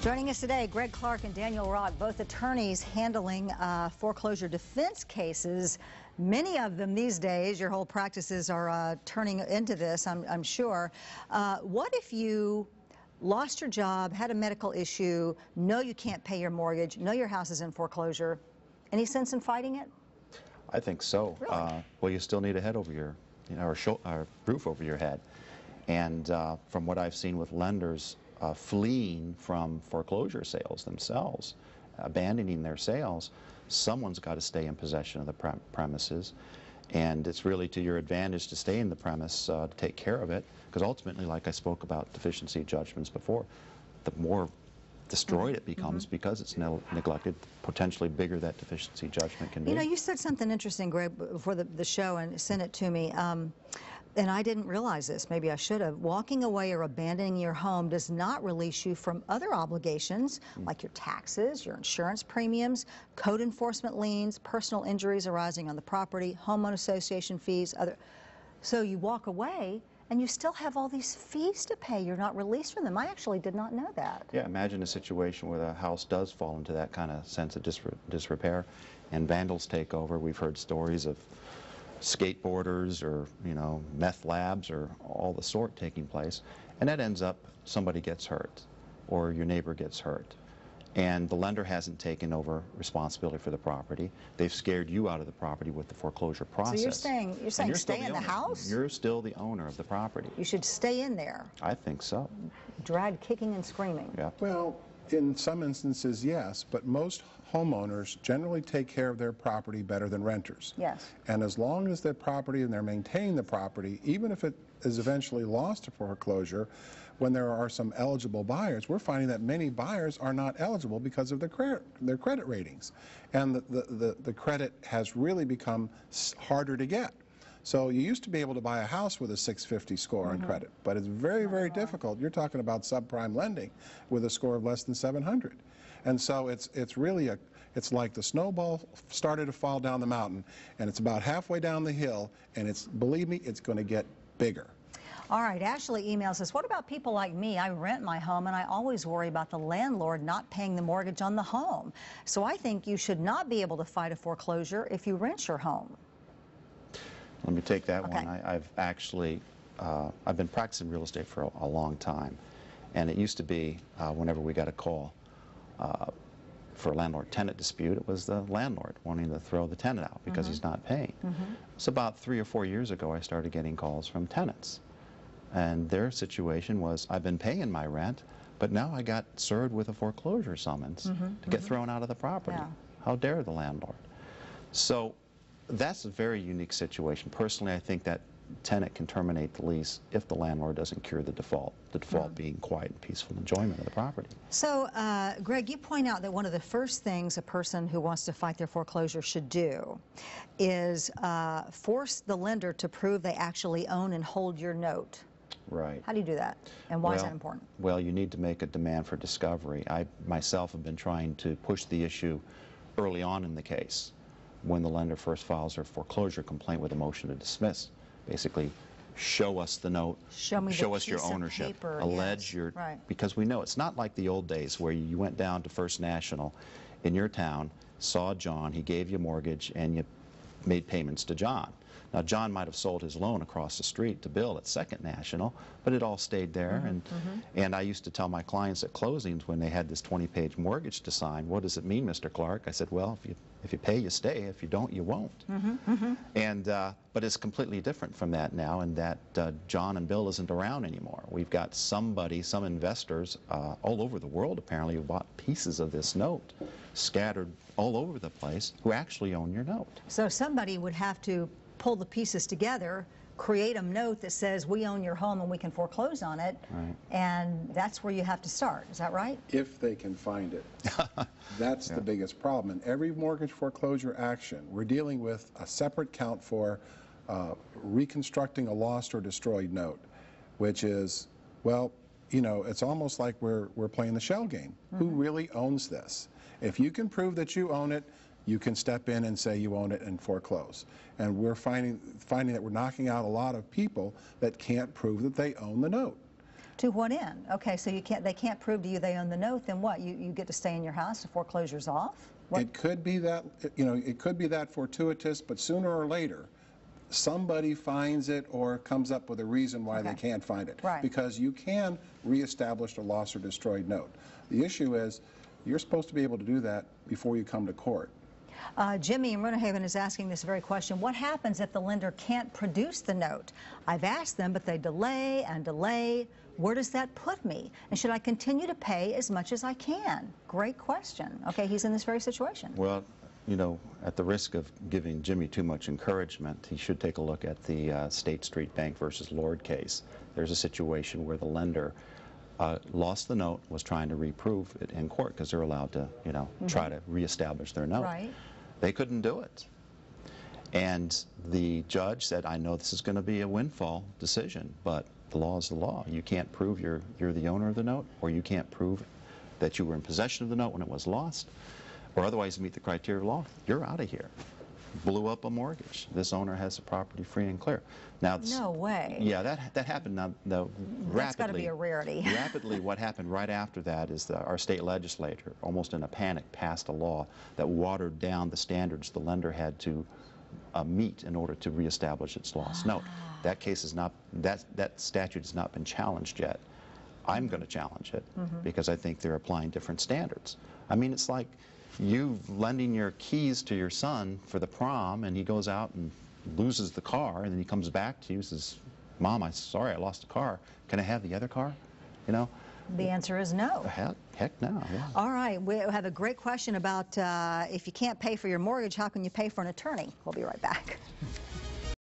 Joining us today, Greg Clark and Daniel Rock, both attorneys handling foreclosure defense cases. Many of them these days, your whole practices are turning into this, I'm sure. What if you lost your job, had a medical issue, know you can't pay your mortgage, know your house is in foreclosure? Any sense in fighting it? I think so. Really? Well, you still need a head over your, or roof over your head. And from what I've seen with lenders fleeing from foreclosure sales themselves, abandoning their sales, someone's got to stay in possession of the premises. And it's really to your advantage to stay in the premise to take care of it, because ultimately, like I spoke about deficiency judgments before, the more destroyed it becomes because it's neglected, potentially bigger that deficiency judgment can be. You know, you said something interesting, Greg, before the show and sent it to me, and I didn't realize this. Maybe I should have. Walking away or abandoning your home does not release you from other obligations, like your taxes, your insurance premiums, code enforcement liens, personal injuries arising on the property, homeowner association fees, other. So you walk away, and you still have all these fees to pay. You're not released from them. I actually did not know that. Yeah, imagine a situation where the house does fall into that kind of sense of disrepair and vandals take over. We've heard stories of skateboarders or, meth labs or all the sort taking place. And that ends up somebody gets hurt or your neighbor gets hurt. And the lender hasn't taken over responsibility for the property. They've scared you out of the property with the foreclosure process. So you're saying stay in the house? You're still the owner of the property. You should stay in there. I think so. Dragged kicking and screaming. Yeah. Well, in some instances, yes, but most homeowners generally take care of their property better than renters. Yes. And as long as their property and they're maintaining the property, even if it is eventually lost to foreclosure, when there are some eligible buyers, we're finding that many buyers are not eligible because of their credit ratings. And the credit has really become harder to get. So you used to be able to buy a house with a 650 score on credit, but it's very, very difficult. You're talking about subprime lending with a score of less than 700. And so it's really it's like the snowball started to fall down the mountain, and it's about halfway down the hill, and believe me, it's going to get bigger. All right, Ashley emails us, what about people like me? I rent my home and I always worry about the landlord not paying the mortgage on the home. So I think you should not be able to fight a foreclosure if you rent your home. Let me take that one. I've actually, I've been practicing real estate for a long time. And it used to be, whenever we got a call for a landlord-tenant dispute, it was the landlord wanting to throw the tenant out because he's not paying. It's about 3 or 4 years ago I started getting calls from tenants. And their situation was, I've been paying my rent, but now I got served with a foreclosure summons to get thrown out of the property. Yeah. How dare the landlord? So that's a very unique situation. Personally, I think that tenant can terminate the lease if the landlord doesn't cure the default being quiet and peaceful enjoyment of the property. So, Greg, you point out that one of the first things a person who wants to fight their foreclosure should do is force the lender to prove they actually own and hold your note. Right. How do you do that, and why is that important? Well, you need to make a demand for discovery. I myself have been trying to push the issue early on in the case when the lender first files her foreclosure complaint with a motion to dismiss. Basically, show us the note, show us your ownership, paper, allege your, because we know it's not like the old days where you went down to First National in your town, saw John, he gave you a mortgage, and you made payments to John. Now, John might have sold his loan across the street to Bill at Second National, but it all stayed there. And I used to tell my clients at closings when they had this 20-page mortgage to sign, what does it mean, Mr. Clark? I said, well, if you pay, you stay. If you don't, you won't. But it's completely different from that now, in that John and Bill isn't around anymore. We've got some investors all over the world, apparently, who bought pieces of this note scattered all over the place who actually own your note. So somebody would have to pull the pieces together, create a note that says we own your home and we can foreclose on it, and that's where you have to start. Is that right? If they can find it. That's the biggest problem. In every mortgage foreclosure action, we're dealing with a separate count for reconstructing a lost or destroyed note, which is, well, it's almost like we're playing the shell game. Who really owns this? If you can prove that you own it, you can step in and say you own it and foreclose. And we're finding that we're knocking out a lot of people that can't prove that they own the note. To what end? Okay, so they can't prove to you they own the note, then what? You get to stay in your house, the foreclosure's off? What? It could be that, it could be that fortuitous, but sooner or later, somebody finds it or comes up with a reason why they can't find it. Right. Because you can reestablish a lost or destroyed note. The issue is, you're supposed to be able to do that before you come to court. Jimmy in Runahaven is asking this very question. What happens if the lender can't produce the note? I've asked them, but they delay and delay. Where does that put me? And should I continue to pay as much as I can? Great question. Okay, he's in this very situation. Well, at the risk of giving Jimmy too much encouragement, he should take a look at the State Street Bank versus Lord case. There's a situation where the lender lost the note, was trying to reprove it in court because they're allowed to, try to reestablish their note. Right. They couldn't do it. And the judge said, I know this is going to be a windfall decision, but the law is the law. You can't prove you're the owner of the note, or you can't prove that you were in possession of the note when it was lost, or otherwise meet the criteria of law. You're out of here. Blew up a mortgage. This owner has the property free and clear. Now, no way. Yeah, that happened rapidly. That's got to be a rarity. Rapidly, what happened right after that is our state legislature, almost in a panic, passed a law that watered down the standards the lender had to meet in order to reestablish its lost note. That case is not, that statute has not been challenged yet. I'm going to challenge it because I think they're applying different standards. I mean, it's like you lending your keys to your son for the prom, and he goes out and loses the car, and then he comes back to you and says, Mom, I'm sorry, I lost the car. Can I have the other car? The answer is no. Heck no. Yeah. All right, we have a great question about if you can't pay for your mortgage, how can you pay for an attorney? We'll be right back.